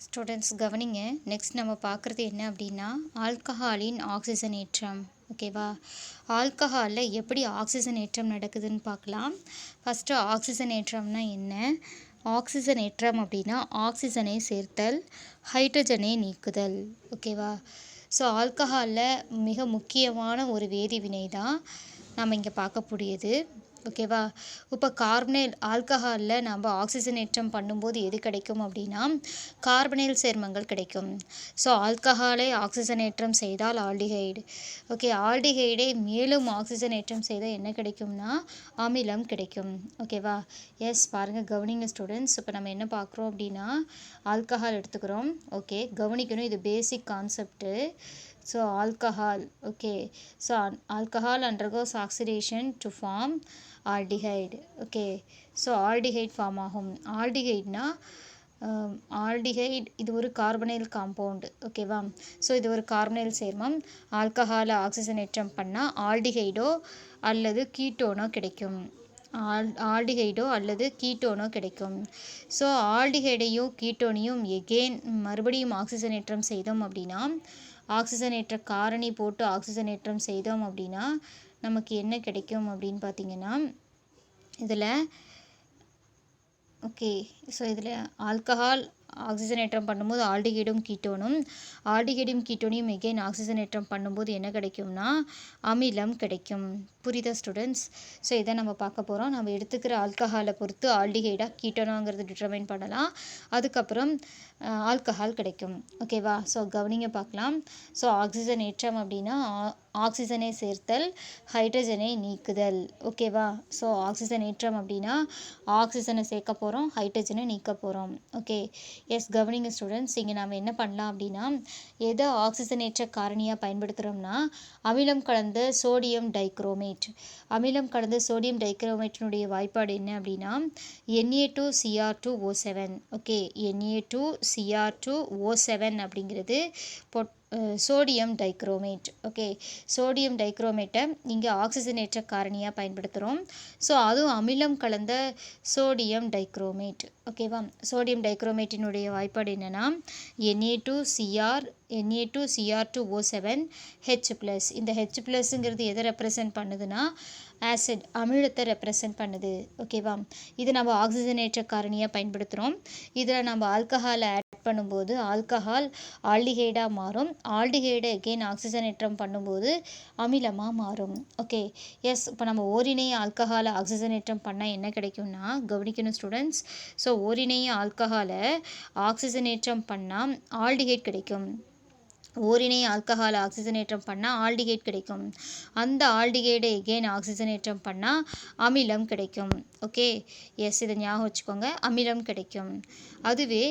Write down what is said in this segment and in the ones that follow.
Students கவனிங்க. Next நம்ம பார்க்குறது என்ன அப்படின்னா ஆல்கஹாலின் ஆக்சிஜனேற்றம். ஓகேவா? ஆல்கஹாலில் எப்படி ஆக்சிஜனேற்றம் நடக்குதுன்னு பார்க்கலாம். ஃபஸ்ட்டு ஆக்சிஜனேற்றம்னா என்ன? ஆக்சிஜனேற்றம் அப்படின்னா ஆக்சிஜனை சேர்த்தல், ஹைட்ரஜனை நீக்குதல். ஓகேவா? ஸோ ஆல்கஹாலில் மிக முக்கியமான ஒரு வேதிவினை தான் நம்ம இங்கே பார்க்கக்கூடியது. ஓகேவா? இப்போ கார்பனைல் ஆல்கஹாலில் நம்ம ஆக்சிஜனேற்றம் பண்ணும்போது எது கிடைக்கும் அப்படின்னா கார்பனைல் சேர்மங்கள் கிடைக்கும். ஸோ ஆல்கஹாலை ஆக்சிஜனேற்றம் செய்தால் ஆல்டிஹைடு. ஓகே, ஆல்டிஹைடை மேலும் ஆக்சிஜனேற்றம் செய்தால் என்ன கிடைக்கும்னா அமிலம் கிடைக்கும். ஓகேவா? எஸ், பாருங்கள், கவனிங்க ஸ்டூடெண்ட்ஸ். இப்போ நம்ம என்ன பார்க்குறோம் அப்படின்னா ஆல்கஹால் எடுத்துக்கிறோம். ஓகே, கவனிக்கணும், இது பேசிக் concept. So alcohol, okay, so alcohol undergoes oxidation to form aldehyde. Okay, so aldehyde form ஆகும். ஆல்டிஹைட்னா ஆல்டிஹைட் இது ஒரு கார்பனைல் காம்பவுண்ட். ஓகேவா? ஸோ இது ஒரு கார்பனைல் சேர்மம். ஆல்கஹாலை ஆக்சிஜனேற்றம் பண்ணால் ஆல்டிஹைடோ அல்லது கீட்டோனோ கிடைக்கும். ஆல்டிஹைடோ அல்லது கீட்டோனோ கிடைக்கும். ஸோ ஆல்டிஹைடையும் கீட்டோனையும் எகெயின் மறுபடியும் ஆக்சிஜனேற்றம் செய்தோம் அப்படின்னா ஆக்சிஜனேற்ற காரணி போட்டு ஆக்சிஜனேற்றம் செய்தோம் அப்படின்னா நமக்கு என்ன கிடைக்கும் அப்படின்னு பார்த்தீங்கன்னா இதில் ஓகே, ஸோ இதில் ஆல்கஹால் ஆக்சிஜனேற்றம் பண்ணும்போது ஆல்டிஹைடும் கீட்டோனும், ஆல்டிஹைடும் கீட்டோனையும் எகெயின் ஆக்சிஜனேற்றம் பண்ணும்போது என்ன கிடைக்கும்னா அமிலம் கிடைக்கும். புரியுதா ஸ்டூடெண்ட்ஸ்? ஸோ இதை நம்ம பார்க்க போகிறோம். நம்ம எடுத்துக்கிற ஆல்கஹாலை பொறுத்து ஆல்டிஹைடாக கீட்டோனாங்கிறது டிட்டர்மைன் பண்ணலாம். அதுக்கப்புறம் ஆல்கஹால் கிடைக்கும். ஓகேவா? ஸோ கவனிங்க பார்க்கலாம். ஸோ ஆக்சிஜனேற்றம் அப்படின்னா ஆக்சிஜனை சேர்த்தல், ஹைட்ரஜனை நீக்குதல். ஓகேவா? ஸோ ஆக்சிஜனேற்றம் அப்படின்னா ஆக்சிஜனை சேர்க்க போகிறோம், ஹைட்ரஜனை நீக்க போகிறோம். ஓகே, எஸ், கவனிங்க ஸ்டூடெண்ட்ஸ். இங்கே நம்ம என்ன பண்ணலாம் அப்படின்னா எதை ஆக்சிஜனேற்ற காரணியாக பயன்படுத்துகிறோம்னா அமிலம் கலந்த சோடியம் டைக்ரோமேட். அமிலம் கலந்த சோடியம் டைக்ரோமேட்டினுடைய வாய்ப்பாடு என்ன அப்படின்னா Na2Cr2O7. ஓகே, Na2Cr2O7 அப்படிங்கிறது சோடியம் டைக்ரோமேட். ஓகே, சோடியம் டைக்ரோமேட்டை இங்கே ஆக்சிஜனேற்ற காரணியாக பயன்படுத்துகிறோம். ஸோ அதுவும் அமிலம் கலந்த சோடியம் டைக்ரோமேட். ஓகேவா? சோடியம் டைக்ரோமேட்டினுடைய வாய்ப்பாடு என்னென்னா Na2Cr2O7 H+. இந்த H+ங்கிறது எதை ரெப்ரசன்ட் பண்ணுதுன்னா ஆசிட், அமிலத்தை ரெப்ரசன்ட் பண்ணுது. ஓகேவா? இது நம்ம ஆக்சிஜனேற்ற காரணியாக பயன்படுத்துகிறோம். இதில் நம்ம ஆல்கஹாலை ஆட் பண்ணும்போது ஆல்கஹால் ஆல்டிஹைடாக மாறும். ஆல்டிஹைடை எகெயின் ஆக்சிஜனேற்றம் பண்ணும்போது அமிலமாக மாறும். ஓகே, எஸ், இப்போ நம்ம ஓரிணைய ஆல்கஹாலை ஆக்சிஜனேற்றம் பண்ணால் என்ன கிடைக்கும்னா கவனிக்கணும் ஸ்டூடெண்ட்ஸ். ஸோ ஓரிணைய ஆல்கஹாலை ஆக்சிஜனேற்றம் பண்ணால் ஆல்டிஹைட் கிடைக்கும். ஓரிணைய ஆல்கஹாலை ஆக்சிஜனேற்றம் பண்ணால் ஆல்டிஹைட் கிடைக்கும். அந்த ஆல்டிஹைடை எகெயின் ஆக்சிஜனேற்றம் பண்ணால் அமிலம் கிடைக்கும். ஓகே, எஸ், இதை ஞாபகம் வச்சுக்கோங்க, அமிலம் கிடைக்கும். அதுவே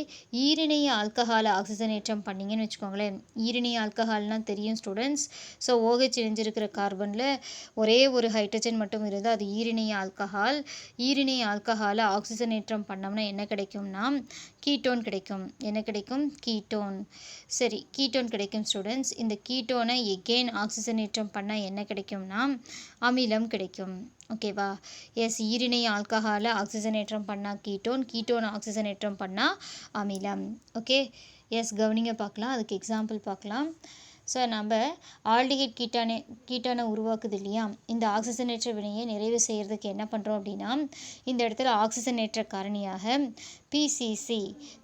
ஈரிணைய ஆல்கஹாலை ஆக்சிஜனேற்றம் பண்ணிங்கன்னு வச்சுக்கோங்களேன். ஈரிணைய ஆல்கஹால்னால் தெரியும் ஸ்டூடெண்ட்ஸ். ஸோ OH இணைஞ்சிருக்கிற கார்பனில் ஒரே ஒரு ஹைட்ரஜன் மட்டும் இருந்தால் அது ஈரிணைய ஆல்கஹால். ஈரிணைய ஆல்கஹாலை ஆக்சிஜனேற்றம் பண்ணோம்னா என்ன கிடைக்கும்னா கீட்டோன் கிடைக்கும். என்ன கிடைக்கும்? கீட்டோன். சரி, கீட்டோன் கிடைக்கும் ஸ்டூடெண்ட்ஸ். இந்த கீட்டோனை எகெயின் ஆக்சிஜனேற்றம் பண்ணால் என்ன கிடைக்கும்னா அமிலம் கிடைக்கும். ஓகேவா? எஸ், ஈரிணைய ஆல்கஹாலை ஆக்சிஜனேற்றம் பண்ணால் கீட்டோன், கீட்டோன் ஆக்சிஜனேற்றம் பண்ணால் அமிலம். ஓகே, எஸ், கவனிங்க பார்க்கலாம். அதுக்கு எக்ஸாம்பிள் பார்க்கலாம். ஸோ நம்ம ஆல்டிஹைட் கீட்டானை உருவாக்குது இல்லையா? இந்த ஆக்சிஜனேற்ற வினையை நிறைவு செய்கிறதுக்கு என்ன பண்ணுறோம் அப்படின்னா இந்த இடத்துல ஆக்சிஜனேற்ற காரணியாக PCC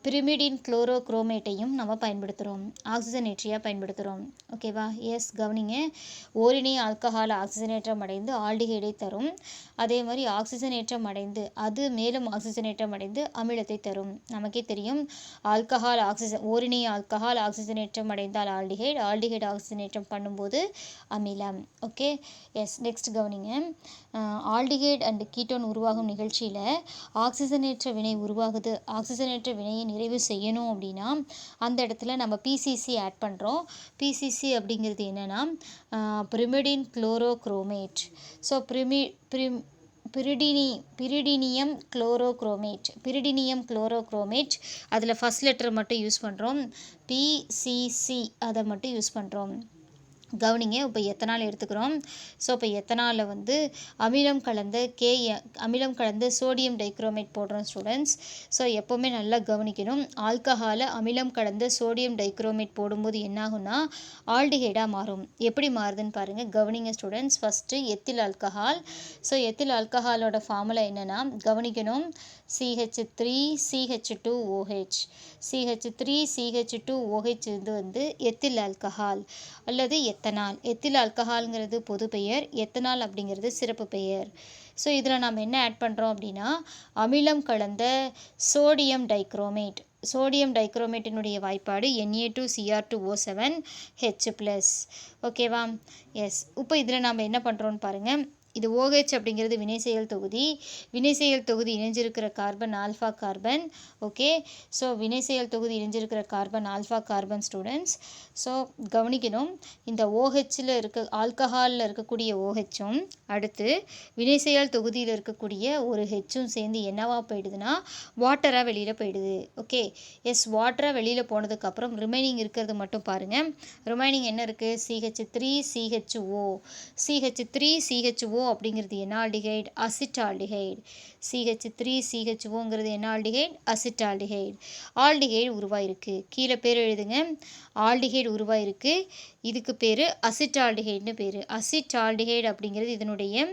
பிரிமிடின் குளோரோக்ரோமேட்டையும் நம்ம பயன்படுத்துகிறோம், ஆக்சிஜனேற்றியாக பயன்படுத்துகிறோம். ஓகேவா? எஸ், கவனிங்க. ஓரிணைய ஆல்கஹால் ஆக்சிஜனேற்றம் அடைந்து ஆல்டிஹைடை தரும். அதே மாதிரி ஆக்சிஜனேற்றம் அடைந்து அது மேலும் ஆக்சிஜனேற்றம் அடைந்து அமிலத்தை தரும். நமக்கே தெரியும் ஓரிணைய ஆல்கஹால் ஆக்சிஜனேற்றம் அடைந்தால் ஆல்டிஹைட், ஆல்டிஹைட் ஆக்சிஜனேற்றம் பண்ணும்போது அமிலம். ஓகே, எஸ், நெக்ஸ்ட் கவனிங்க. ஆல்டிஹைட் அண்ட் கீட்டோன் உருவாகும் நிகழ்ச்சியில் ஆக்சிஜனேற்ற வினை உருவாகுது. ஆக்சிஜனேற்ற வினையை நிறைவு செய்யணும் அப்படின்னா அந்த இடத்துல நம்ம PCC ஆட் பண்ணுறோம். PCC அப்படிங்கிறது என்னென்னா பிரிமிடின் குளோரோக்ரோமேட். ஸோ பிரிடினியம் குளோரோக்ரோமேட் அதில் ஃபஸ்ட் லெட்டர் மட்டும் யூஸ் பண்ணுறோம். PCC அதை மட்டும் யூஸ் பண்ணுறோம். கவனிங்க. இப்போ எத்தனால் எடுத்துக்கிறோம். ஸோ இப்போ எத்தனாலில் வந்து அமிலம் கலந்த சோடியம் டைக்ரோமேட் போடுறோம் ஸ்டூடெண்ட்ஸ். ஸோ எப்போவுமே நல்லா கவனிக்கணும். ஆல்கஹாலை அமிலம் கலந்த சோடியம் டைக்ரோமேட் போடும்போது என்னாகும்னா ஆல்டிஹைடாக மாறும். எப்படி மாறுதுன்னு பாருங்கள், கவனிங்க students. First ethyl alcohol. So ethyl ஆல்கஹாலோட ஃபார்முலா என்னென்னா கவனிக்கணும், CH3CH2OH. CH3CH2OH இது வந்து எத்தில் ஆல்கஹால் அல்லது எத்தனால். எத்தில் ஆல்கஹால்ங்கிறது பொது பெயர், எத்தனால் அப்படிங்கிறது சிறப்பு பெயர். ஸோ இதில் நம்ம என்ன ஆட் பண்ணுறோம் அப்படின்னா அமிலம் கலந்த சோடியம் டைக்ரோமேட். சோடியம் டைக்ரோமேட்டினுடைய வாய்ப்பாடு Na2Cr2O7H+. ஓகேவா? எஸ். இப்போ இதில் நம்ம என்ன பண்ணுறோன்னு பாருங்கள். இது OH அப்படிங்கிறது வினைசெயல் தொகுதி. வினைசெயல் தொகுதி இணைஞ்சிருக்கிற carbon alpha carbon. Okay, so வினைசெயல் தொகுதி இணைஞ்சிருக்கிற carbon alpha carbon students. So கவனிக்கணும், இந்த OHல் ஆல்கஹாலில் இருக்கக்கூடிய OHும் அடுத்து வினைசெயல் தொகுதியில் இருக்கக்கூடிய ஒரு ஹெச்சும் சேர்ந்து என்னவா போயிடுதுன்னா வாட்டராக வெளியில் போயிடுது. Okay, S. வாட்டராக வெளியில் போனதுக்கப்புறம் ரிமைனிங் இருக்கிறது மட்டும் பாருங்கள். ரிமைனிங் என்ன இருக்குது? CH3CHO. CH3CHO அப்படிங்கிறது என்ன ஆல்டிஹைட்? அசிட்டால்டிஹைட். CH3CHOங்கிறது என்ன ஆல்டிஹைட்? அசிட்டால்டிஹைட். ஆல்டிஹைடு உருவாயிருக்கு. கீழே பேர் எழுதுங்க. ஆல்டிஹைடு உருவாயிருக்கு. இதுக்கு பேர் அசிட்டால்டிஹைட்னு பேர். அசிட்டால்டிஹைடு அப்படிங்கிறது இதனுடைய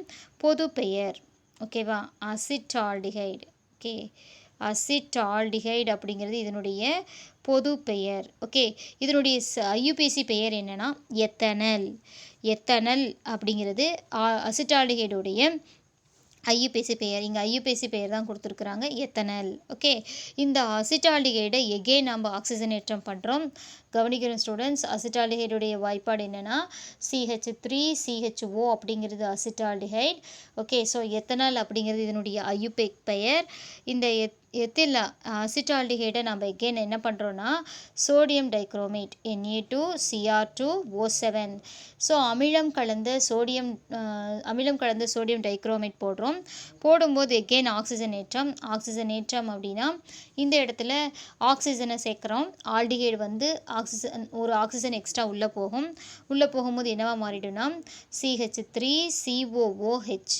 பொது பெயர். ஓகேவா? அசிட்டால்டிஹைடு. ஓகே, அசிட்டால்டிஹைடு அப்படிங்கிறது இதனுடைய பொது பெயர். ஓகே, இதனுடைய IUPAC பெயர் என்னன்னா எத்தனல். எத்தனல் அப்படிங்கிறது அசிட்டால்டிஹைடுடைய IUPAC பெயர். இங்கே IUPAC பெயர் தான் கொடுத்துருக்குறாங்க, எத்தனல். ஓகே, இந்த அசிட்டால்டிஹைடை எகெயின் நம்ம ஆக்சிஜனேற்றம் பண்ணுறோம். கவனிக்கிறோம் ஸ்டூடெண்ட்ஸ். அசிட்டால்டிஹைடுடைய வாய்ப்பாடு என்னென்னா CH3CHO அப்படிங்கிறது அசிட்டால்டிஹைட். ஓகே, ஸோ எத்தனால் அப்படிங்கிறது இதனுடைய IUPAC பெயர். இந்த எத்தில் அசிட்டால்டிஹைடை நம்ம எகெயின் என்ன பண்ணுறோன்னா சோடியம் டைக்ரோமேட் Na2Cr2O7. ஸோ அமிலம் கலந்த சோடியம் டைக்ரோமேட் போடுறோம். போடும்போது எகெயின் ஆக்சிஜனேற்றம். ஆக்சிஜனேற்றம் அப்படின்னா இந்த இடத்துல ஆக்சிஜனை சேர்க்குறோம். ஆல்டிஹைடு வந்து ஒரு ஆக்சிஜன் எக்ஸ்ட்ரா உள்ளே போகும். உள்ளே போகும்போது என்னவா மாறிடும்னா CH3COOH.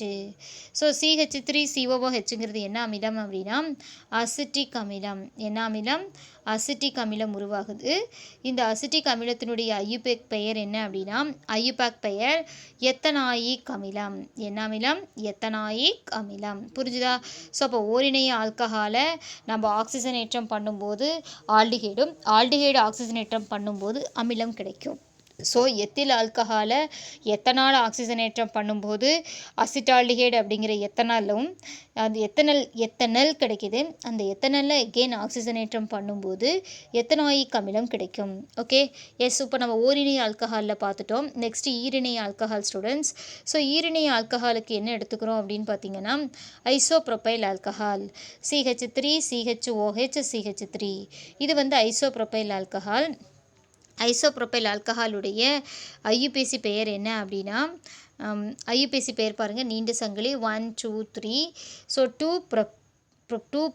ஸோ CH3COOHங்கிறது என்ன அமிலம் அப்படின்னா அசிட்டிக் அமிலம். என்ன அமிலம்? அசிட்டிக் அமிலம் உருவாகுது. இந்த அசிட்டிக் அமிலத்தினுடைய IUPAC பெயர் என்ன அப்படின்னா IUPAC பெயர் எத்தனாயிக் அமிலம். என்ன அமிலம்? எத்தனாயிக் அமிலம். புரிஞ்சுதா? ஸோ அப்போ ஓரிணைய ஆல்கஹாலை நம்ம ஆக்சிஜனேற்றம் பண்ணும்போது ஆல்டிஹைடு ஆக்சிஜனேற்றம் பண்ணும்போது அமிலம் கிடைக்கும். ஸோ எத்தில் ஆல்கஹாலை எத்தனால் ஆக்சிஜனேற்றம் பண்ணும்போது அசிட்டால்டிஹைடு அப்படிங்கிற எத்தனாலும் அது எத்தனல் கிடைக்கிது. அந்த எத்தனலில் எகெயின் ஆக்சிஜனேற்றம் பண்ணும்போது எத்தனாயிக் அமிலம் கிடைக்கும். Okay, yes. இப்போ நம்ம ஓரிணைய ஆல்கஹாலில் பார்த்துட்டோம். நெக்ஸ்ட் ஈரிணைய ஆல்கஹால் ஸ்டூடெண்ட்ஸ். ஸோ ஈரிணைய ஆல்கஹாலுக்கு என்ன எடுத்துக்கிறோம் அப்படின்னு பார்த்தீங்கன்னா ஐசோப்ரோபைல் ஆல்கஹால். CH3CHOH CH3. இது வந்து ஐசோப்ரோபைல் ஆல்கஹால். ஐசோப்ரோபைல் ஆல்கஹாலுடைய IUPAC பெயர் என்ன அப்படின்னா IUPAC பெயர் பாருங்கள், நீண்ட சங்கிலி 1 2 3. ஸோ 2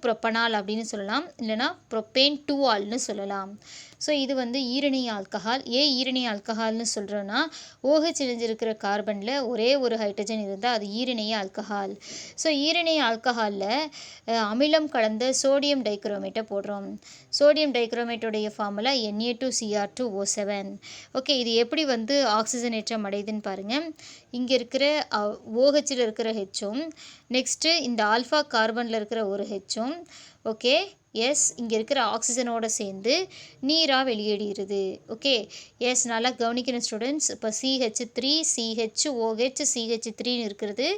ப்ரொப்பனால் அப்படின்னு சொல்லலாம், இல்லைனா ப்ரொப்பேன் 2 ஆல்னு சொல்லலாம். ஸோ இது வந்து ஈரிணைய ஆல்கஹால். ஏன் ஈரிணைய ஆல்கஹால்னு சொல்கிறோன்னா OH இணைஞ்சிருக்கிற கார்பனில் ஒரே ஒரு ஹைட்ரஜன் இருந்தால் அது ஈரிணைய ஆல்கஹால். ஸோ ஈரிணைய ஆல்கஹாலில் அமிலம் கலந்த சோடியம் டைக்ரோமேட்டை போடுறோம். Sodium டைக்ரோமேட்டோடைய formula Na2Cr2O7. ஓகே, இது எப்படி வந்து ஆக்சிஜனேற்றம் அடையுதுன்னு பாருங்கள். இங்கே இருக்கிற OHல் இருக்கிற ஹெச்சும் நெக்ஸ்ட்டு இந்த ஆல்ஃபா கார்பனில் இருக்கிற ஒரு ஹெச்சும் ஓகே எஸ் இங்கே இருக்கிற ஆக்சிஜனோட சேர்ந்து நீராக வெளியேறிடுது. Okay, S. நல்லா கவனிக்கணும் ஸ்டூடெண்ட்ஸ். இப்போ CH3CHOH CH3ன்னு இருக்கிறது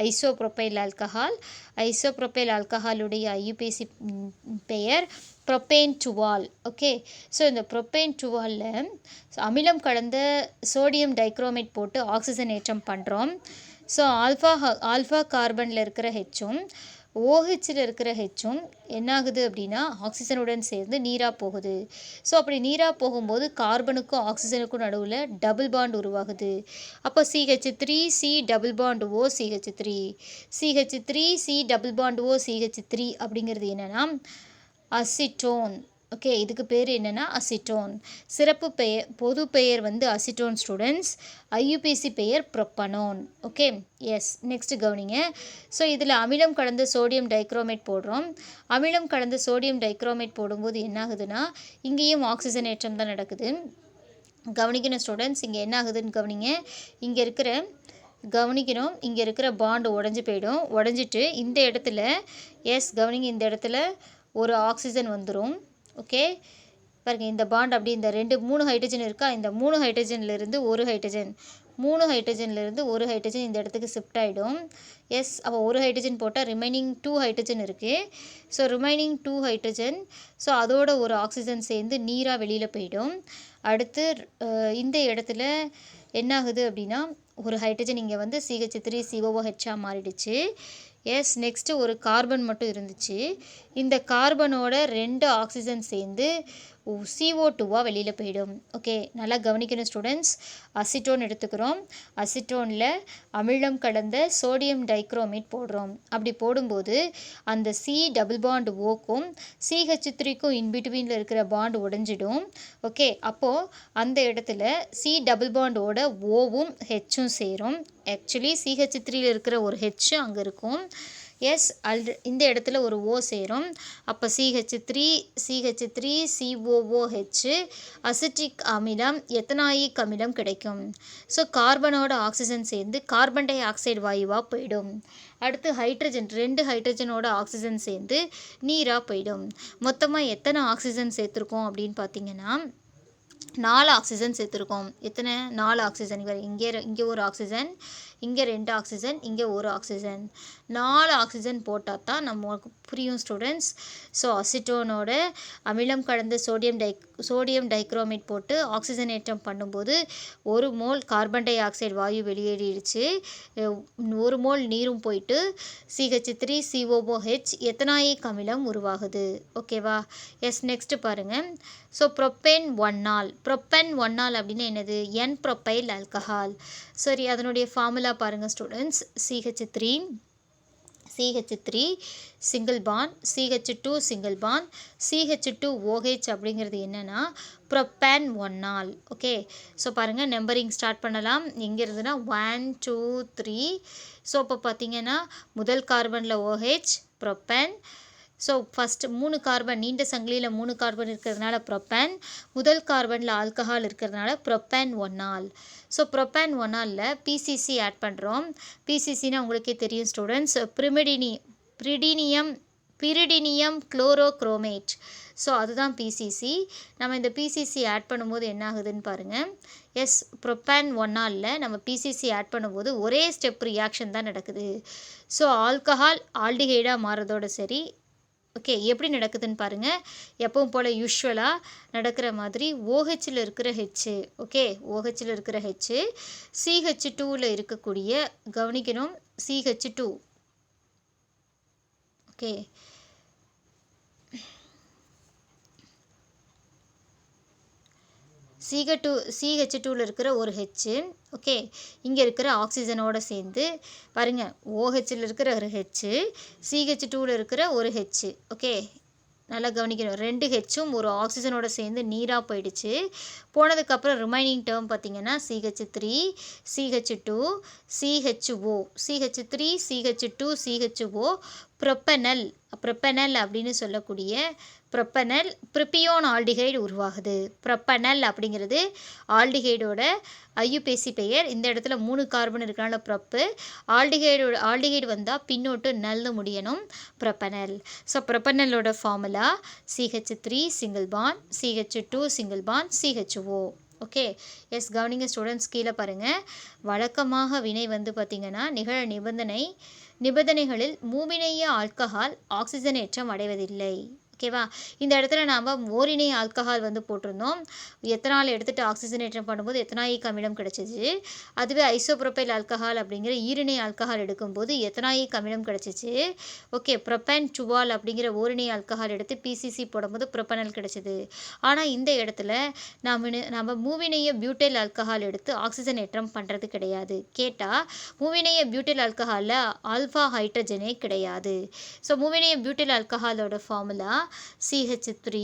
ஐசோப்ரோபைல் ஆல்கஹால். ஐசோப்ரோபைல் ஆல்கஹாலுடைய IUPAC பெயர் ப்ரொப்பேன் 2ஆல். ஓகே, ஸோ இந்த ப்ரொப்பேன் 2ஆலில் அமிலம் கலந்த சோடியம் டைக்ரோமேட் போட்டு ஆக்சிஜனேற்றம் பண்ணுறோம். ஸோ ஆல்ஃபா கார்பனில் இருக்கிற ஹெச்சும் OHல் இருக்கிற ஹெச்சும் என்னாகுது அப்படின்னா ஆக்சிஜனுடன் சேர்ந்து நீராக போகுது. ஸோ அப்படி நீராக போகும்போது கார்பனுக்கும் ஆக்சிஜனுக்கும் நடுவில் டபுள் பாண்ட் உருவாகுது. அப்போ CH3C double bond O CH3. CH3C double bond O CH3 அப்படிங்கிறது என்னென்னா அசிட்டோன். ஓகே, இதுக்கு பேர் என்னென்னா அசிட்டோன். சிறப்பு பெயர் பொது பெயர் வந்து அசிட்டோன் ஸ்டூடெண்ட்ஸ். ஐயுபிசி பெயர் ப்ரொப்பனோன். Okay, yes. நெக்ஸ்ட் கவனிங்க. ஸோ இதில் அமிலம் கலந்த சோடியம் டைக்ரோமேட் போடுறோம். அமிலம் கலந்த சோடியம் டைக்ரோமேட் போடும்போது என்ன ஆகுதுன்னா இங்கேயும் ஆக்சிஜனேற்றம் தான் நடக்குது. கவனிக்கணும் ஸ்டூடெண்ட்ஸ், இங்கே என்ன ஆகுதுன்னு கவனிங்க. இங்கே இருக்கிற பாண்டு உடஞ்சி போயிடும். உடஞ்சிட்டு இந்த இடத்துல கவனிங்க, இந்த இடத்துல ஒரு ஆக்சிஜன் வந்துடும். ஓகே, பாருங்கள், இந்த பாண்ட் அப்படி இந்த 3 ஹைட்ரஜன் இருக்கா, இந்த 3 ஹைட்ரஜன்லேருந்து ஒரு ஹைட்ரஜன் ஒரு ஹைட்ரஜன் இந்த இடத்துக்கு ஷிஃப்ட் ஆகிடும். அப்போ ஒரு ஹைட்ரஜன் போட்டால் ரிமைனிங் 2 ஹைட்ரஜன் இருக்குது. ஸோ ரிமைனிங் 2 ஹைட்ரஜன், ஸோ அதோட ஒரு ஆக்சிஜன் சேர்ந்து நீராக வெளியில் போயிடும். அடுத்து இந்த இடத்துல என்ன ஆகுது அப்படின்னா ஒரு ஹைட்ரஜன் இங்கே வந்து CH3COOH மாறிடுச்சு. நெக்ஸ்ட்டு ஒரு கார்பன் மட்டும் இருந்துச்சு. இந்த கார்பனோட 2 ஆக்சிஜன் சேர்ந்து CO2 வெளியில் போயிடும். ஓகே, நல்லா கவனிக்கணும் ஸ்டூடெண்ட்ஸ். அசிட்டோன் எடுத்துக்கிறோம். அசிட்டோனில் அமிலம் கலந்த சோடியம் டைக்ரோமேட் போடுறோம். அப்படி போடும்போது அந்த C டபுள் பாண்ட் ஓக்கும் CH3க்கும் இன்பிட்வீனில் இருக்கிற பாண்ட் உடைஞ்சிடும். ஓகே, அப்போது அந்த இடத்துல C டபுள் பாண்டோட ஓவும் ஹெச்சும் சேரும். ஆக்சுவலி CH3யில் இருக்கிற ஒரு ஹெச் அங்கே இருக்கும். இந்த இடத்துல ஒரு ஓ சேரும். அப்போ CH3 COOH அசிட்டிக் அமிலம் எத்தனாயிக் அமிலம் கிடைக்கும். ஸோ கார்பனோட ஆக்சிஜன் சேர்ந்து கார்பன் டை ஆக்சைடு வாயுவாக போயிடும். அடுத்து ஹைட்ரஜன் 2 ஹைட்ரஜனோட ஆக்சிஜன் சேர்ந்து நீராக போயிடும். மொத்தமாக எத்தனை ஆக்சிஜன் சேர்த்துருக்கோம் அப்படின்னு பார்த்தீங்கன்னா 4 ஆக்சிஜன் சேர்த்துருக்கோம். எத்தனை? 4 ஆக்சிஜன். இங்கே ஒரு ஆக்சிஜன், இங்கே 2 ஆக்சிஜன், இங்கே ஒரு ஆக்சிஜன். 4 ஆக்சிஜன் போட்டால் தான் நமக்கு புரியும் ஸ்டூடெண்ட்ஸ். ஸோ அசிட்டோனோட அமிலம் கலந்த சோடியம் டைக்ரோமேட் போட்டு ஆக்சிஜனேற்றம் பண்ணும்போது 1 மோல் கார்பன் டை ஆக்சைடு வாயு வெளியேறிடுச்சு. 1 மோல் நீரும் போயிட்டு CH3COOH எத்தனாயிக் அமிலம் உருவாகுது. ஓகேவா? நெக்ஸ்ட் பாருங்கள். ஸோ ப்ரொப்பேன் 1 அப்படின்னா என்னது? N profile alcohol. சரி, அதனுடைய ஃபார்முலா பாருங்கள் students. CH3 single bond, CH2 single bond, CH2OH அப்படிங்கிறது என்னென்னா ப்ரொப்பேன் 1. ஓகே, ஸோ பாருங்கள், நம்பரிங் ஸ்டார்ட் பண்ணலாம். எங்கே இருந்துன்னா 1 2 3. ஸோ இப்போ பார்த்தீங்கன்னா முதல் கார்பனில் OH propane. So first 3 carbon, நீண்ட சங்கிலியில் 3 கார்பன் இருக்கிறதுனால ப்ரொப்பேன். முதல் கார்பனில் ஆல்கஹால் இருக்கிறதுனால ப்ரொப்பேன் 1. ஸோ ப்ரொப்பேன் 1ல் PCC ஆட் பண்ணுறோம். PCCனா உங்களுக்கே தெரியும் ஸ்டூடெண்ட்ஸ், பிரிடினியம் குளோரோக்ரோமேட். ஸோ அதுதான் PCC. நம்ம இந்த PCC ஆட் பண்ணும்போது என்ன ஆகுதுன்னு பாருங்கள். ப்ரொப்பேன் 1ல் நம்ம PCC ஆட் பண்ணும்போது ஒரே ஸ்டெப் ரியாக்ஷன் தான் நடக்குது. ஸோ ஆல்கஹால் ஆல்டிஹைடாக மாறதோட சரி. ஓகே, எப்படி நடக்குதுன்னு பாருங்கள். எப்பவும் போல் யூஸ்வலாக நடக்கிற மாதிரி OHல் இருக்கிற ஹெச், ஓகே, OHல் இருக்கிற ஹெச் CH2வில் இருக்கக்கூடிய, கவனிக்கணும், CH2. ஓகே, CH2வில் இருக்கிற ஒரு ஹெச். ஓகே, இங்கே இருக்கிற ஆக்சிஜனோட சேர்ந்து பாருங்கள், OHல் இருக்கிற ஒரு ஹெச், CH2வில் இருக்கிற ஒரு ஹெச். ஓகே, நல்லா கவனிக்கணும். 2 ஹெச்சும் ஒரு ஆக்சிஜனோட சேர்ந்து நீராக போயிடுச்சு. போனதுக்கப்புறம் ரிமைனிங் டேர்ம் பார்த்திங்கன்னா CH3 CH2 CHO, CH3 CH2 CHO ப்ரொப்பனல் அப்படின்னு சொல்லக்கூடிய ப்ரிப்பியோன் ஆல்டிஹைடு உருவாகுது. ப்ரொப்பனல் அப்படிங்கிறது ஆல்டிஹைடோட ஐயுபேசி பெயர். இந்த இடத்துல 3 கார்பன் இருக்கிறனால ஆல்டிஹைடு வந்தால் பின்னோட்டு நல்னு முடியணும், ப்ரொப்பனல். ஸோ ப்ரொப்பனலோட formula CH3 single bond, CH2 single bond, CHO. Okay, கவனிங்க ஸ்டூடெண்ட்ஸ், கீழே பாருங்கள். வழக்கமாக வினை வந்து பார்த்திங்கன்னா நிபந்தனைகளில் மூவிணைய ஆல்கஹால் ஆக்சிஜனேற்றம் அடைவதில்லை. ஓகேவா? இந்த இடத்துல நாம் ஓரிணை ஆல்கஹால் வந்து போட்டிருந்தோம். எத்தனால் எடுத்துகிட்டு ஆக்சிஜனேற்றம் பண்ணும்போது எத்தனாயிக் அமிலம் கிடச்சிச்சு. அதுவே ஐசோப்ரோபைல் ஆல்கஹால் அப்படிங்கிற ஈரிணை ஆல்கஹால் எடுக்கும்போது எத்தனாயிக் அமிலம் கிடச்சிச்சு. ஓகே, ப்ரொப்பேன் 2 அப்படிங்கிற ஓரிணை ஆல்கஹால் எடுத்து PCC போடும்போது ப்ரொப்பனல் கிடச்சிது. ஆனால் இந்த இடத்துல நம்ம மூவிணைய பியூட்டைல் ஆல்கஹால் எடுத்து ஆக்சிஜனேற்றம் பண்ணுறது கிடையாது. கேட்டால் மூவிணைய பியூட்டைல் ஆல்கஹாலில் ஆல்ஃபா ஹைட்ரஜனே கிடையாது. ஸோ மூவிணைய பியூட்டைல் ஆல்கஹாலோட formula CH3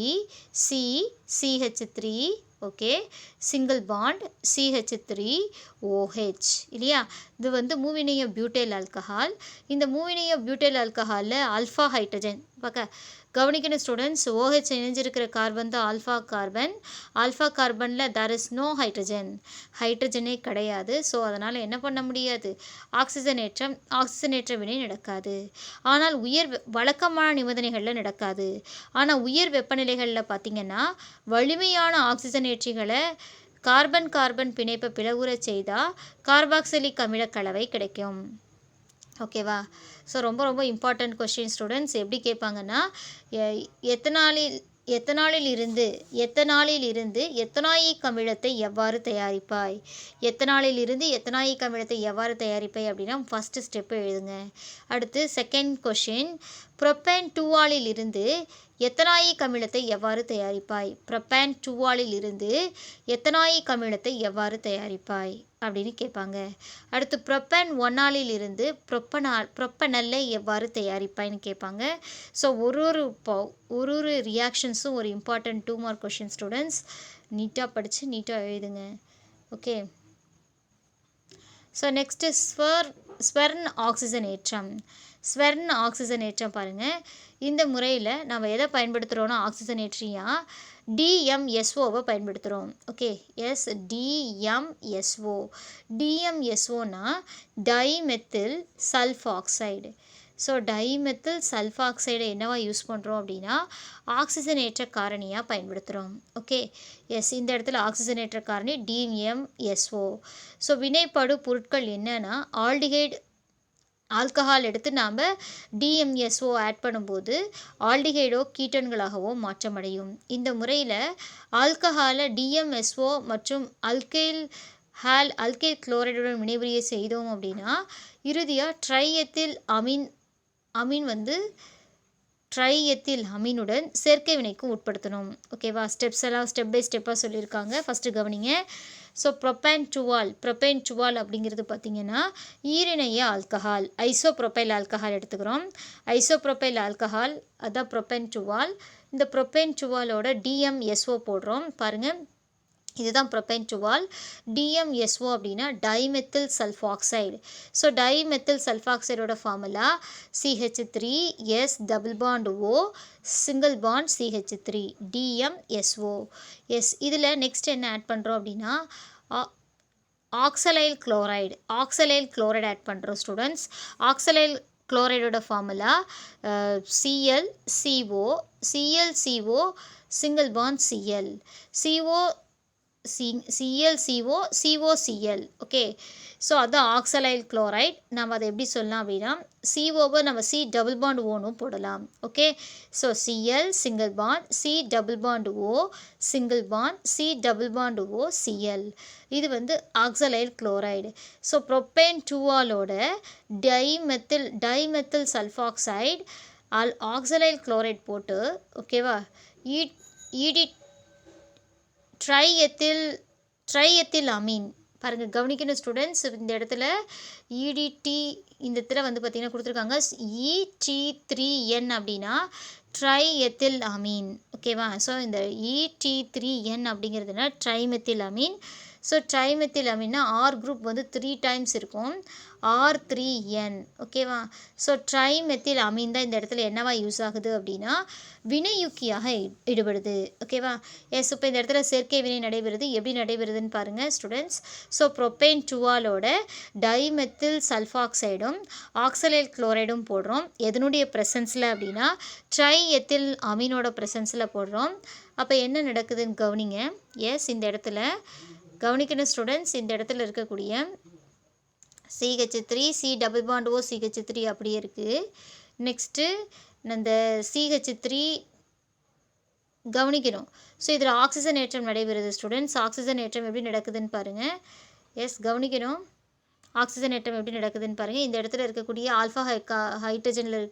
C CH3 okay single bond CH3 OH இல்லையா. இது வந்து மூவிணைய பியூட்டைல் ஆல்கஹால். இந்த மூவிணைய பியூட்டைல் ஆல்கஹாலில் ஆல்ஃபா ஹைட்ரஜன் பார்க்க கவனிக்கணும் ஸ்டூடெண்ட்ஸ். OH இணைஞ்சிருக்கிற கார்பன் தான் ஆல்ஃபா கார்பன். ஆல்ஃபா கார்பனில் there is no ஹைட்ரஜன், ஹைட்ரஜனே கிடையாது. ஸோ அதனால் என்ன பண்ண முடியாது, ஆக்சிஜனேற்ற வினை நடக்காது. ஆனால் வழக்கமான நிபந்தனைகளில் நடக்காது. ஆனால் உயர் வெப்பநிலைகளில் பார்த்திங்கன்னா வலிமையான ஆக்சிஜனேற்றிகளை கார்பன் கார்பன் பிணைப்பை பிளவுற செய்தால் கார்பாக்சிலிக் அமில கலவை கிடைக்கும். ஓகேவா. ஸோ ரொம்ப ரொம்ப இம்பார்ட்டண்ட் கொஸ்டின் ஸ்டூடெண்ட்ஸ். எப்படி கேட்பாங்கன்னா எத்தனாலில் இருந்து எத்தனாயிக் அமிலத்தை எவ்வாறு தயாரிப்பாய், எத்தனாயிக் அமிலத்தை எவ்வாறு தயாரிப்பாய் அப்படின்னா ஃபஸ்ட்டு ஸ்டெப்பு எழுதுங்க. அடுத்து செகண்ட் கொஷின், ப்ரொப்பேன் 2 இருந்து எத்தனாயிக் அமிலத்தை எவ்வாறு தயாரிப்பாய், ப்ரொப்பேன் 2 இருந்து எத்தனாயிக் அமிலத்தை எவ்வாறு தயாரிப்பாய் அப்படின்னு கேட்பாங்க. அடுத்து ப்ரொப்பேன் 1 இருந்து ப்ரொப்பனல்லை எவ்வாறு தயாரிப்பாய்ன்னு கேட்பாங்க. ஸோ ஒரு ரியாக்ஷன்ஸும் ஒரு இம்பார்ட்டன்ட் 2 மார்க் கொஷின் ஸ்டூடெண்ட்ஸ். நீட்டாக படித்து நீட்டாக எழுதுங்க. ஓகே. ஸோ நெக்ஸ்ட்டு ஸ்வெர்ன் ஆக்சிஜனேற்றம். ஸ்வெர்ன் ஆக்சிஜனேற்றம் பாருங்கள். இந்த முறையில் நம்ம எதை பயன்படுத்துகிறோன்னா ஆக்சிஜனேற்றியாக DMSOவை பயன்படுத்துகிறோம். ஓகே. Yes DMSO. DMSOனா டைமெத்தில் சல்ஃபாக்சைடு. ஸோ டைமெத்தில் சல்ஃபாக்சைடை என்னவா யூஸ் பண்ணுறோம் அப்படின்னா ஆக்சிஜனேற்ற காரணியாக பயன்படுத்துகிறோம். ஓகே. எஸ் இந்த இடத்துல ஆக்சிஜனேற்ற காரணி DMSO. ஸோ வினைப்படு பொருட்கள் என்னன்னா ஆல்டிகைடு ஆல்கஹால் எடுத்து நாம் DMSO ஆட் பண்ணும்போது ஆல்டிகைடோ கீட்டன்களாகவோ மாற்றமடையும். இந்த முறையில் ஆல்கஹாலை DMSO மற்றும் அல்கைல் குளோரைடுடன் வினைபுரிய செய்தோம் அப்படின்னா இறுதியாக ட்ரைஎத்தில் அமீனுடன் சேர்க்கை வினைக்கு உட்படுத்தணும். ஓகேவா. ஸ்டெப்ஸ் எல்லாம் ஸ்டெப் பை ஸ்டெப்பாக சொல்லியிருக்காங்க. ஃபஸ்ட்டு கவனிங்க. ஸோ ப்ரொப்பேன் 2 அப்படிங்கிறது பார்த்திங்கன்னா ஈரிணைய ஆல்கஹால், ஐசோப்ரோபைல் ஆல்கஹால் எடுத்துக்கிறோம். ஐசோப்ரோபைல் ஆல்கஹால் அதான் ப்ரொப்பேன் 2. இந்த ப்ரொப்பேன் 2 DMSO போடுறோம் பாருங்கள். இதுதான் ப்ரொப்பேன் 2. DMSO அப்படின்னா டைமெத்தில் சல்ஃபாக்சைடு. ஸோ டைமெத்தில் சல்ஃபாக்சைடோட formula CH3 double bond O single bond CH3 DMSO. Yes இதில் நெக்ஸ்ட் என்ன ஆட் பண்ணுறோம் அப்படின்னா ஆக்சலைல் குளோரைடு ஆட் பண்ணுறோம் ஸ்டூடெண்ட்ஸ். ஆக்சலைல் குளோரைடோட formula ClCO single bond ClCO okay. So அதுதான் ஆக்சலைல் குளோரைட். நம்ம அதை எப்படி சொல்லலாம் அப்படின்னா COவை நம்ம C டபுள் பாண்ட் ஓனும் போடலாம். Okay. So Cl single bond C double bond O single bond C double bond O Cl. இது வந்து oxalyl chloride. So propane 2 dimethyl sulphoxide oxalyl chloride போட்டு ஓகேவா ட்ரைஎத்தில் அமீன் பாருங்கள் கவனிக்கணும் ஸ்டூடெண்ட்ஸ். இந்த இடத்துல EDT இந்த இடத்துல வந்து பார்த்திங்கன்னா கொடுத்துருக்காங்க ET3N அப்படின்னா ட்ரைஎத்தில் அமீன். ஓகேவா. ஸோ இந்த ET3N அப்படிங்கிறதுனா ட்ரைமெத்தில் அமீன். ஸோ ட்ரைமெத்தில் அமீன்னா R குரூப் வந்து 3 டைம்ஸ் இருக்கும், R3N. ஓகேவா. ஸோ ட்ரைமெத்தில் அமீன் தான் இந்த இடத்துல என்னவா யூஸ் ஆகுது அப்படின்னா வினையூக்கியாக ஈடுபடுது. ஓகேவா. எஸ் இப்போ இந்த இடத்துல சேர்க்கை வினை நடைபெறுது. எப்படி நடைபெறுதுன்னு பாருங்கள் ஸ்டூடெண்ட்ஸ். ஸோ ப்ரொப்பேன் 2 டைமெத்தில் சல்ஃபாக்சைடும் ஆக்சலைல் குளோரைடும் போடுறோம். எதனுடைய ப்ரெசன்ஸில் அப்படின்னா ட்ரைஎத்தில் அமீனோட ப்ரெசன்ஸில் போடுறோம். அப்போ என்ன நடக்குதுன்னு கவனிங்க. எஸ் இந்த இடத்துல கவனிக்கணும் ஸ்டூடெண்ட்ஸ். இந்த இடத்துல இருக்கக்கூடிய CH3 C double bond O CH3 அப்படியே இருக்குது. நெக்ஸ்ட்டு இந்த CH3 கவனிக்கணும். ஸோ இதில் ஆக்சிஜன் ஏற்றம் நடைபெறுது ஸ்டூடெண்ட்ஸ். ஆக்சிஜன் ஏற்றம் எப்படி நடக்குதுன்னு பாருங்கள். எஸ் கவனிக்கணும். ஆக்சிஜன் ஏற்றம் எப்படி நடக்குதுன்னு பாருங்கள். இந்த இடத்துல இருக்கக்கூடிய ஆல்ஃபா ஹைட்ரஜனில்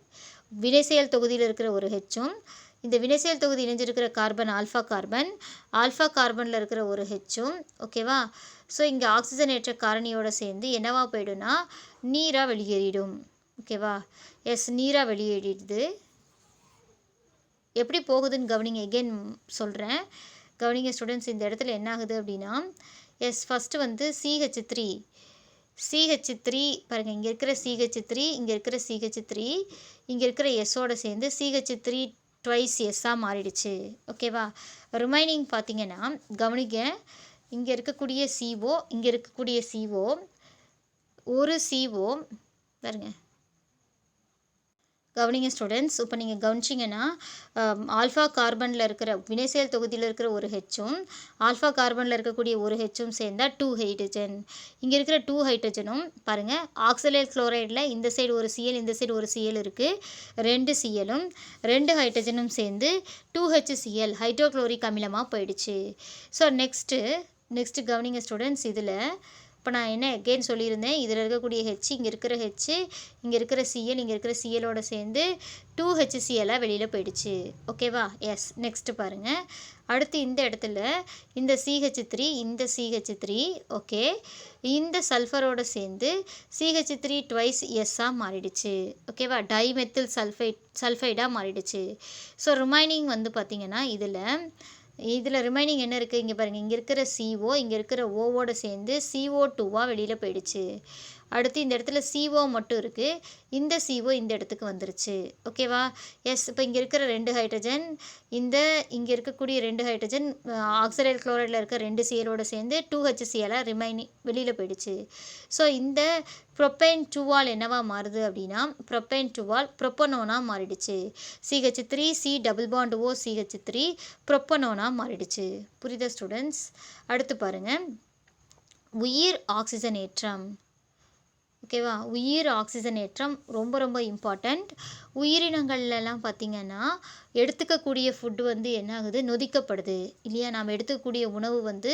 வினைசெயல் தொகுதியில் இருக்கிற ஒரு ஹெச்சும் இந்த வினைசெயல் தொகுதி இணைஞ்சிருக்கிற கார்பன் ஆல்ஃபா கார்பனில் இருக்கிற ஒரு ஹெச்சும் ஓகேவா. ஸோ இங்கே ஆக்சிஜன் ஏற்ற காரணியோடு சேர்ந்து என்னவா போய்டும்னா நீராக வெளியேறிடும். ஓகேவா. எஸ் நீராக வெளியேறிடுது. எப்படி போகுதுன்னு கவனிங்க, எகெயின் சொல்கிறேன் கவனிங்க ஸ்டூடெண்ட்ஸ். இந்த இடத்துல என்ன ஆகுது அப்படின்னா, ஃபஸ்ட்டு வந்து CH3 பாருங்கள், இங்கே இருக்கிற CH3, இங்கே இருக்கிற CH3, இங்கே இருக்கிற எஸ்ஸோட சேர்ந்து CH3 ட்வைஸ் எஸ்ஸாக மாறிடுச்சு. ஓகேவா? ரிமைனிங் பார்த்தீங்கன்னா கவனிங்க, இங்கே இருக்கக்கூடிய CO, இங்கே இருக்கக்கூடிய CO, ஒரு CO பாருங்க, கவனிங்க ஸ்டூடெண்ட்ஸ். இப்போ நீங்கள் கவனிச்சிங்கன்னா ஆல்ஃபா கார்பனில் இருக்கிற வினைசெயல் தொகுதியில் இருக்கிற ஒரு ஹெச்சும் ஆல்ஃபா கார்பனில் இருக்கக்கூடிய ஒரு ஹெச்சும் சேர்ந்தால் 2 ஹைட்ரஜன். இங்கே இருக்கிற 2 ஹைட்ரஜனும் பாருங்கள், ஆக்சலேட் குளோரைடில் இந்த சைடு ஒரு Cl, இந்த சைடு ஒரு Cl இருக்குது. 2 Cலும் 2 ஹைட்ரஜனும் சேர்ந்து 2HCl ஹைட்ரோக்ளோரிக் அமிலமாக போயிடுச்சு. ஸோ நெக்ஸ்ட்டு கவனிங்க ஸ்டூடெண்ட்ஸ். இதில் இப்போ நான் என்ன எகெயின் சொல்லியிருந்தேன், இதில் இருக்கக்கூடிய ஹெச், இங்கே இருக்கிற ஹெச், இங்கே இருக்கிற Cl, இங்கே இருக்கிற Clோட சேர்ந்து 2HClஆக வெளியில் போயிடுச்சு. ஓகேவா? எஸ். நெக்ஸ்ட்டு பாருங்கள், அடுத்து இந்த இடத்துல இந்த CH3, இந்த CH3, ஓகே, இந்த சல்ஃபரோட சேர்ந்து CH3 ட்வைஸ் எஸ்ஸாக மாறிடுச்சு. ஓகேவா? டைமெத்தில் சல்ஃபைடாக மாறிடுச்சு. ஸோ ரிமைனிங் வந்து பார்த்திங்கன்னா இதில் ரிமைனிங் என்ன இருக்குது, இங்கே பாருங்கள், இங்கே இருக்கிற CO, இங்கே இருக்கிற ஓவோட சேர்ந்து CO2வாக வெளியில் போயிடுச்சு. அடுத்து இந்த இடத்துல CO மட்டும் இருக்குது, இந்த CO இந்த இடத்துக்கு வந்துருச்சு. ஓகேவா? எஸ். இப்போ இங்கே இருக்கிற 2 ஹைட்ரஜன், இங்கே இருக்கக்கூடிய 2 ஹைட்ரஜன் ஆக்சைடு குளோரைடில் இருக்க 2 Clோட சேர்ந்து 2HClஆக வெளியில் போயிடுச்சு. ஸோ இந்த ப்ரொப்பைன் 2ஆல் என்னவா மாறுது அப்படின்னா, ப்ரொப்பைன் 2ஆல் ப்ரொப்பனோனாக மாறிடுச்சு. CH3 C double bond O CH3 ப்ரொப்பனோனாக மாறிடுச்சு. புரியுதா ஸ்டூடெண்ட்ஸ்? அடுத்து பாருங்கள், உயிர் ஆக்சிஜனேற்றம். ஓகேவா? உயிர் ஆக்சிஜனேற்றம் ரொம்ப ரொம்ப இம்பார்ட்டண்ட். உயிரினங்கள்லாம் பார்த்திங்கன்னா எடுத்துக்கக்கூடிய ஃபுட்டு வந்து என்ன ஆகுது, நொதிக்கப்படுது இல்லையா? நாம் எடுத்துக்கக்கூடிய உணவு வந்து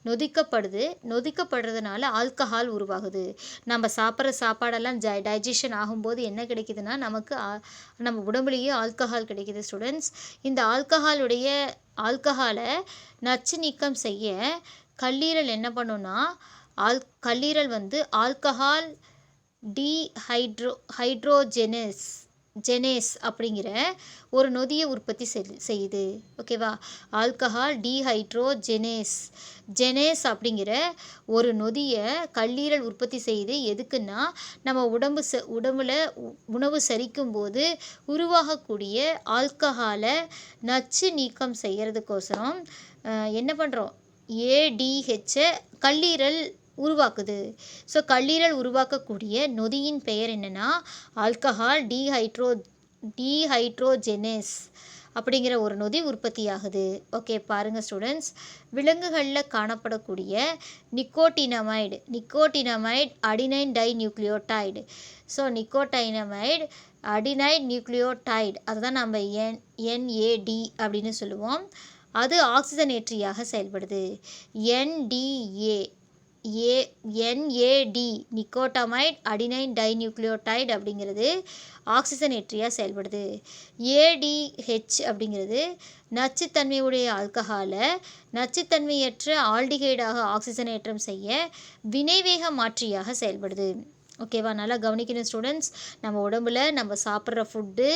நொதிக்கப்படுறதுனால ஆல்கஹால் உருவாகுது. நம்ம சாப்பிட்ற சாப்பாடெல்லாம் டைஜஷன் ஆகும்போது என்ன கிடைக்குதுன்னா, நமக்கு நம்ம உடம்புலேயே ஆல்கஹால் கிடைக்குது ஸ்டூடெண்ட்ஸ். இந்த ஆல்கஹாலை நச்சு நீக்கம் செய்ய கல்லீரல் என்ன பண்ணுன்னா, கல்லீரல் வந்து ஆல்கஹால் ஹைட்ரோஜெனேஸ் அப்படிங்கிற ஒரு நொதியை உற்பத்தி செய்யுது. ஓகேவா? ஆல்கஹால் ஜெனேஸ் அப்படிங்கிற ஒரு நொதியை கல்லீரல் உற்பத்தி செய்யுது. எதுக்குன்னா, நம்ம உடம்புல உணவு செரிக்கும் போது உருவாகக்கூடிய ஆல்கஹாலை நச்சு நீக்கம் செய்கிறதுக்கோசரம் என்ன பண்ணுறோம், ADHஐ கல்லீரல் உருவாக்குது. ஸோ கல்லீரல் உருவாக்கக்கூடிய நொதியின் பெயர் என்னென்னா ஆல்கஹால் டீஹைட்ரோஜெனேஸ் அப்படிங்கிற ஒரு நொதி உற்பத்தி ஆகுது. ஓகே, பாருங்கள் ஸ்டூடெண்ட்ஸ், விலங்குகளில் காணப்படக்கூடிய nicotinamide adenine dinucleotide. So nicotinamide adenine nucleotide, அதுதான் நம்ம NAD அப்படின்னு சொல்லுவோம். அது ஆக்சிஜனேற்றியாக செயல்படுது. NAD நிக்கோட்டமைடு அடினைன் டைநியூக்ளியோடைடு அப்படிங்கிறது ஆக்சிஜனேற்றியாக செயல்படுது. ADH அப்படிங்கிறது நச்சுத்தன்மையுடைய ஆல்கஹாலை நச்சுத்தன்மையற்ற ஆல்டிகைடாக ஆக்சிஜனேற்றம் செய்ய வினைவேக மாற்றியாக செயல்படுது. ஓகேவா? நல்லா கவனிக்கணும் ஸ்டூடெண்ட்ஸ். நம்ம உடம்புல நம்ம சாப்பிட்ற ஃபுட்டு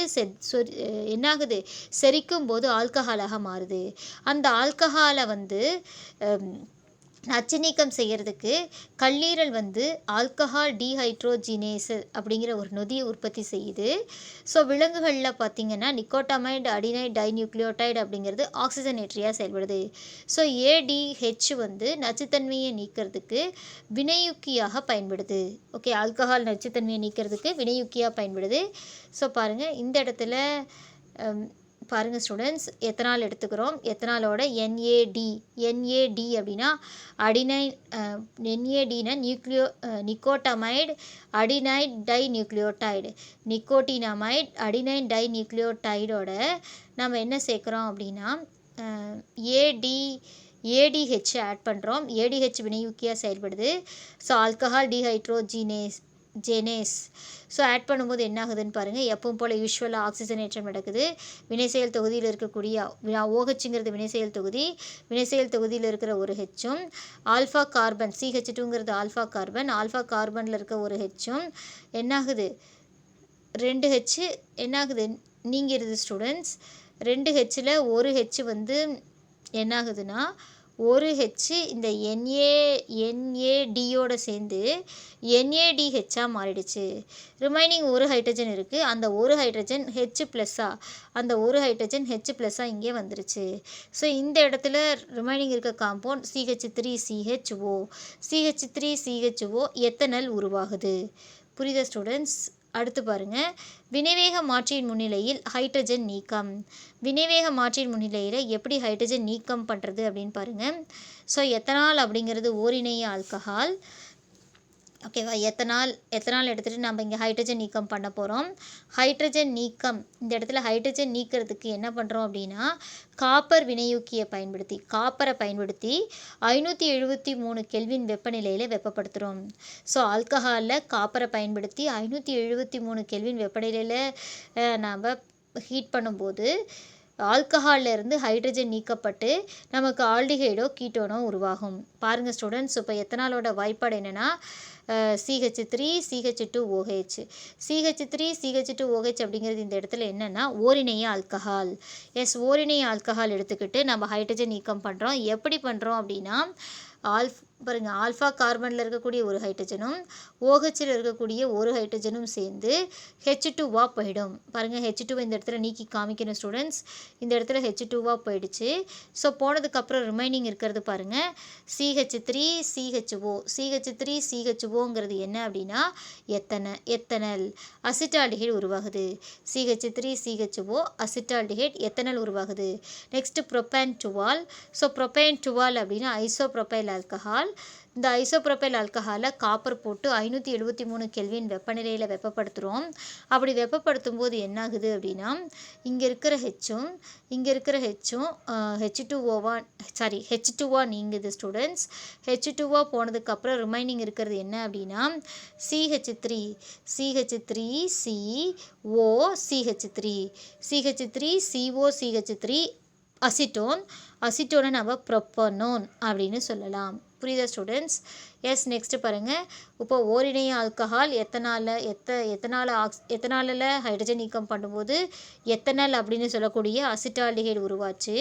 என்னாகுது, செரிக்கும் போது ஆல்கஹாலாக மாறுது. அந்த ஆல்கஹாலை வந்து நச்சு நீக்கம் செய்கிறதுக்கு கல்லீரல் வந்து ஆல்கஹால் டீஹைட்ரோஜினேஸ் அப்படிங்கிற ஒரு நொதியை உற்பத்தி செய்யுது. ஸோ விலங்குகளில் பார்த்திங்கன்னா நிக்கோட்டமைடு அடினைன் டைநியூக்ளியோடைடு அப்படிங்கிறது ஆக்சிஜனேற்றியாக செயல்படுது. ஸோ ADH வந்து நச்சுத்தன்மையை நீக்கிறதுக்கு வினையூக்கியாக பயன்படுது. ஓகே, ஆல்கஹால் நச்சுத்தன்மையை நீக்கிறதுக்கு வினையூக்கியாக பயன்படுது. ஸோ பாருங்கள், இந்த இடத்துல பாருங்கள் ஸ்டூடெண்ட்ஸ், எத்தனால் எடுத்துக்கிறோம். எத்தனாலோட NAD அப்படின்னா அடினைன், NADனா nicotinamide adenine dinucleotide. Nicotinamide adenine di நியூக்ளியோடைடோட நம்ம என்ன சேர்க்குறோம் அப்படின்னா ADH ஆட் பண்ணுறோம். ADH வினையூக்கியாக செயல்படுது. So alcohol dehydrogenase so add பண்ணும்போது என்ன ஆகுதுன்னு பாருங்கள். எப்பவும் போல் யூஸ்வலாக ஆக்சிஜனேற்றம் நடக்குது. வினைசெயல் தொகுதியில் இருக்கக்கூடிய OHங்கிறது வினைசெயல் தொகுதியில் இருக்கிற ஒரு ஹெச்சும், ஆல்ஃபா கார்பன் CH2ங்கிறது ஆல்ஃபா கார்பனில் இருக்க ஒரு ஹெச்சும் என்னாகுது, 2H என்னாகுது, நீங்கிறது ஸ்டூடெண்ட்ஸ். 2 ஹெச்சில் ஒரு ஹெச் வந்து என்ன ஆகுதுன்னா ஒரு ஹெச் இந்த NADயோட சேர்ந்து NADHஆ மாறிடுச்சு. ரிமைனிங் ஒரு ஹைட்ரஜன் இருக்குது. அந்த ஒரு ஹைட்ரஜன் அந்த ஒரு ஹைட்ரஜன் H+ இங்கே வந்துருச்சு. ஸோ இந்த இடத்துல ரிமைனிங் இருக்க காம்பவுண்ட் CH3CHO. CH3CHO எத்தனால் உருவாகுது. புரியுதா ஸ்டூடெண்ட்ஸ்? அடுத்து பாருங்கள், வினைவேக மாற்றியின் முன்னிலையில் ஹைட்ரஜன் நீக்கம். வினைவேக மாற்றியின் முன்னிலையில் எப்படி ஹைட்ரஜன் நீக்கம் பண்ணுறது அப்படின்னு பாருங்கள். ஸோ எத்தனால் அப்படிங்கிறது ஓரிணைய ஆல்கஹால். ஓகேவா? எத்தனால் எடுத்துகிட்டு நம்ம இங்கே ஹைட்ரஜன் நீக்கம் பண்ண போகிறோம். ஹைட்ரஜன் நீக்கம் இந்த இடத்துல ஹைட்ரஜன் நீக்கிறதுக்கு என்ன பண்ணுறோம் அப்படின்னா, காப்பரை பயன்படுத்தி 573 கெல்வின் வெப்பநிலையில் வெப்பப்படுத்துகிறோம். ஸோ ஆல்கஹாலில் காப்பரை பயன்படுத்தி 573 கெல்வின் வெப்பநிலையில் நாம் ஹீட் பண்ணும்போது ஆல்கஹாலில் இருந்து ஹைட்ரஜன் நீக்கப்பட்டு நமக்கு ஆல்டிஹைடோ கீட்டோனோ உருவாகும். பாருங்கள் ஸ்டூடெண்ட்ஸ், இப்போ எத்தனாலோட வாய்ப்பாடு என்னென்னா CH3CH2OH. CH3CH2OH அப்படிங்கிறது இந்த இடத்துல என்னென்னா ஓரிணைய ஆல்கஹால். ஓரிணைய ஆல்கஹால் எடுத்துக்கிட்டு நம்ம ஹைட்ரஜன் நீக்கம் பண்ணுறோம். எப்படி பண்ணுறோம் அப்படின்னா, பாருங்கள், ஆல்ஃபா கார்பனில் இருக்கக்கூடிய ஒரு ஹைட்ரஜனும் OHல் இருக்கக்கூடிய ஒரு ஹைட்ரஜனும் சேர்ந்து H2வா போயிடும். பாருங்கள், H2 இந்த இடத்துல நீக்கி காமிக்கணும் ஸ்டூடெண்ட்ஸ். இந்த இடத்துல H2வா போயிடுச்சு. ஸோ போனதுக்கப்புறம் ரிமைனிங் இருக்கிறது பாருங்கள், CH3CHO. CH3CHOங்கிறது என்ன அப்படின்னா எத்தனால் அசிட்டால்டிஹைட் உருவாகுது. CH3CHO அசிட்டால்டிஹைட் எத்தனால் உருவாகுது. நெக்ஸ்ட்டு ப்ரொப்பேன் டுவால். ஸோ ப்ரொப்பேன் டுவால் அப்படின்னா ஐசோப்ரோபைல் ஆல்கஹால். இந்த ஐசோப்ரோபைல் ஆல்கஹாலை காப்பர் போட்டு 573 கெல்வின் வெப்பநிலையில் வெப்பப்படுத்துகிறோம். அப்படி வெப்பப்படுத்தும் போது என்னாகுது அப்படின்னா, இங்கே இருக்கிற ஹெச்சும் H2வா நீங்குது ஸ்டூடெண்ட்ஸ். H2வா போனதுக்கப்புறம் ரிமைனிங் இருக்கிறது என்ன அப்படின்னா CH3COCH3 அசிட்டோனை நம்ம ப்ரொப்பனோன் அப்படின்னு சொல்லலாம். புரியுதா ஸ்டூடெண்ட்ஸ்? நெக்ஸ்ட் பாருங்கள், இப்போ ஓரிணைய ஆல்கஹால் எத்தனாலில் ஹைட்ரஜன் நீக்கம் பண்ணும்போது எத்தனால் அப்படின்னு சொல்லக்கூடிய அசிட்டால்டிஹைடு உருவாச்சு.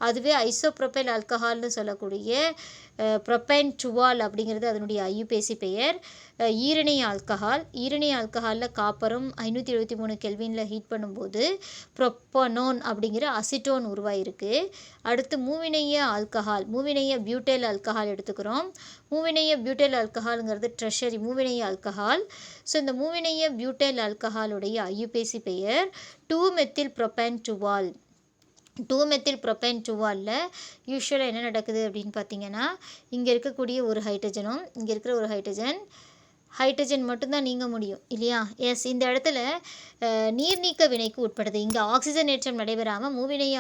அதுவே ஐசோப்ரோபைல் ஆல்கஹால்னு சொல்லக்கூடிய ப்ரொப்பைன் டுவால் அப்படிங்கிறது அதனுடைய ஐயுபேசி பெயர். ஈரணைய ஆல்கஹாலில் காப்பரும் 573 கெல்வினில் ஹீட் பண்ணும்போது ப்ரொப்பனோன் அப்படிங்கிற அசிட்டோன் உருவாயிருக்கு. அடுத்து மூவிணைய பியூட்டைல் ஆல்கஹால் எடுத்துக்கிறோம். மூவிணைய பியூட்டைல் ஆல்கஹாலுங்கிறது ட்ரெஷரி மூவிணைய ஆல்கஹால். ஸோ இந்த மூவிணைய பியூட்டைல் ஆல்கஹாலுடைய ஐயுபேசி பெயர் 2-மெத்தில் ப்ரொப்பேன் டுவால். 2-மெத்தில் ப்ரொப்பேன் டுவாலில் யூஸ்வலாக என்ன நடக்குது அப்படின்னு பார்த்தீங்கன்னா, இங்கே இருக்கக்கூடிய ஒரு ஹைட்ரஜனும் இங்கே இருக்கிற ஒரு ஹைட்ரஜன் மட்டும்தான் நீங்க முடியும் இல்லையா? இந்த இடத்துல நீர்நீக்க வினைக்கு உட்படுது. இங்கே ஆக்சிஜனேற்றம் நடைபெறாமல் மூவிணைய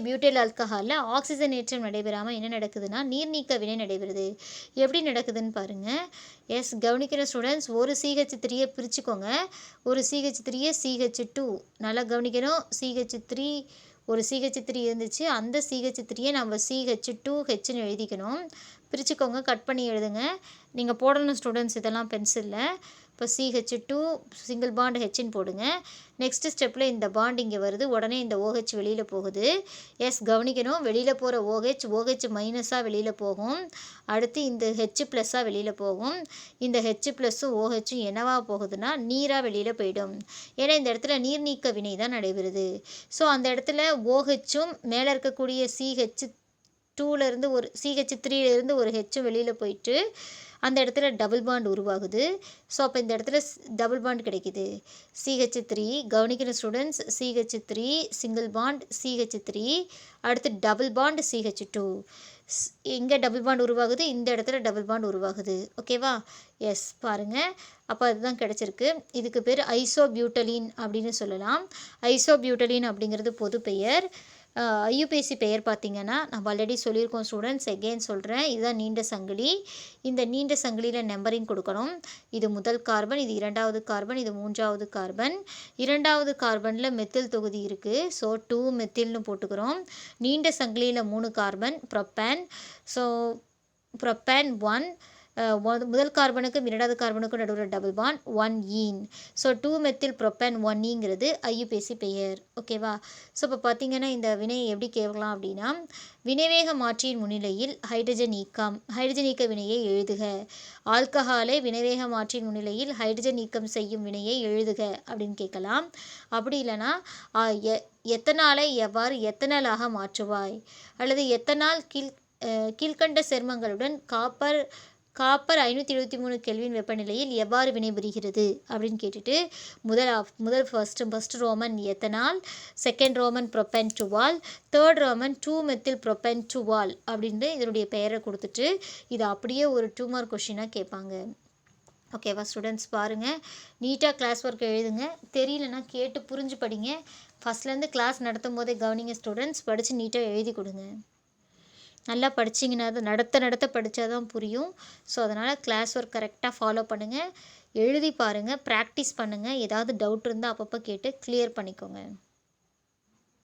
பியூட்டைல் ஆல்கஹாலில் ஆக்சிஜனேற்றம் நடைபெறாமல் என்ன நடக்குதுன்னா நீர்நீக்க வினை நடைபெறுது. எப்படி நடக்குதுன்னு பாருங்கள். கவனிக்கிற ஸ்டூடெண்ட்ஸ், ஒரு CH3 பிரிச்சுக்கோங்க. ஒரு CH3 CH2 நல்லா கவனிக்கணும். ஒரு CH3 இருந்துச்சு. அந்த CH3 நம்ம CH2Hன்னு எழுதிக்கணும். பிரிச்சுக்கோங்க, கட் பண்ணி எழுதுங்க. நீங்கள் போடணும் ஸ்டூடெண்ட்ஸ் இதெல்லாம் பென்சிலில். இப்போ CH2 சிங்கிள் பாண்ட் Hன்னு போடுங்க. நெக்ஸ்ட் ஸ்டெப்பில் இந்த பாண்ட் இங்கே வருது. உடனே இந்த OH வெளியில் போகுது. கவனிக்கணும், வெளியில் போகிற OH மைனஸாக வெளியில் போகும். அடுத்து இந்த H+ஆக வெளியில் போகும். இந்த H+ம் OHம் என்னவா போகுதுன்னா நீராக வெளியில் போயிடும். ஏன்னா இந்த இடத்துல நீர்நீக்க வினை தான் நடைபெறுது. ஸோ அந்த இடத்துல OHம் மேலே இருக்கக்கூடிய CH3லேருந்து ஒரு Hம் வெளியில் போயிட்டு அந்த இடத்துல டபுள் பாண்ட் உருவாகுது. ஸோ அப்போ இந்த இடத்துல டபுள் பாண்ட் கிடைக்குது. CH3 கவனிக்கிற students, CH3 single bond CH3, அடுத்து டபுள் பாண்ட் CH2. இங்கே டபுள் பாண்ட் உருவாகுது, இந்த இடத்துல டபுள் பாண்ட் உருவாகுது. ஓகேவா? பாருங்கள், அப்போ அதுதான் கிடச்சிருக்கு. இதுக்கு பேர் ஐசோபியூட்டலின் அப்படின்னு சொல்லலாம். ஐசோபியூட்டலின் அப்படிங்கிறது பொது பெயர். ஐயுபேசி பெயர் பார்த்திங்கன்னா நம்ம ஆல்ரெடி சொல்லியிருக்கோம் ஸ்டூடெண்ட்ஸ். எகெயின் சொல்கிறேன், இதுதான் நீண்ட சங்கிலி. இந்த நீண்ட சங்கிலியில் நம்பரிங் கொடுக்கணும். இது முதல் கார்பன், இது இரண்டாவது கார்பன், இது மூன்றாவது கார்பன். இரண்டாவது கார்பனில் மெத்தில் தொகுதி இருக்குது. ஸோ 2-மெத்தில்னு போட்டுக்கிறோம். நீண்ட சங்கிலியில் 3 கார்பன் ப்ரொப்பேன். ஸோ ப்ரொப்பேன் 1, முதல் கார்பனுக்கும் இரண்டாவது கார்பனுக்கும் நடுவில் double bond 1 ene. So 2 methyl propane 1 ஈங்கிறது ஐயுபேசி பெயர். ஓகேவா? ஸோ இப்போ பார்த்தீங்கன்னா இந்த வினையை எப்படி கேட்கலாம் அப்படின்னா, வினைவேக மாற்றியின் முன்னிலையில் ஹைட்ரஜன் நீக்கம், ஹைட்ரஜன் நீக்க வினையை எழுதுக. ஆல்கஹாலை வினைவேக மாற்றியின் முன்னிலையில் ஹைட்ரஜன் நீக்கம் செய்யும் வினையை எழுதுக அப்படின்னு கேட்கலாம். அப்படி இல்லைன்னா எத்தனாலை எவ்வாறு எத்தனாலாக மாற்றுவாய், அல்லது எத்தனால் கீழ்கண்ட சேர்மங்களுடன் காப்பர் 573 கெல்வின் வெப்பநிலையில் எவ்வாறு வினைபுரிகிறது அப்படின்னு கேட்டுட்டு first Roman ethanol, second Roman propane டுவால், தேர்ட் ரோமன் 2 மெத்தில் ப்ரொப்பென் டுவால் அப்படின்ட்டு இதனுடைய பெயரை கொடுத்துட்டு இதை அப்படியே ஒரு 2 மார்க் கொஷினாக கேட்பாங்க. ஓகேவா ஸ்டூடெண்ட்ஸ்? பாருங்கள், நீட்டாக கிளாஸ் ஒர்க் எழுதுங்க. தெரியலனா கேட்டு புரிஞ்சு படிங்க. ஃபஸ்ட்லேருந்து கிளாஸ் நடத்தும் போதே கவனிங்க ஸ்டூடெண்ட்ஸ். படித்து நீட்டாக எழுதி கொடுங்க. நல்லா படிச்சிங்கன்னா தான் நடத்த படித்தா தான் புரியும். ஸோ அதனால் கிளாஸ் ஒர்க் கரெக்டாக ஃபாலோ பண்ணுங்கள். எழுதி பாருங்கள், ப்ராக்டிஸ் பண்ணுங்கள். ஏதாவது டவுட் இருந்தால் அப்பப்போ கேட்டு கிளியர் பண்ணிக்கோங்க.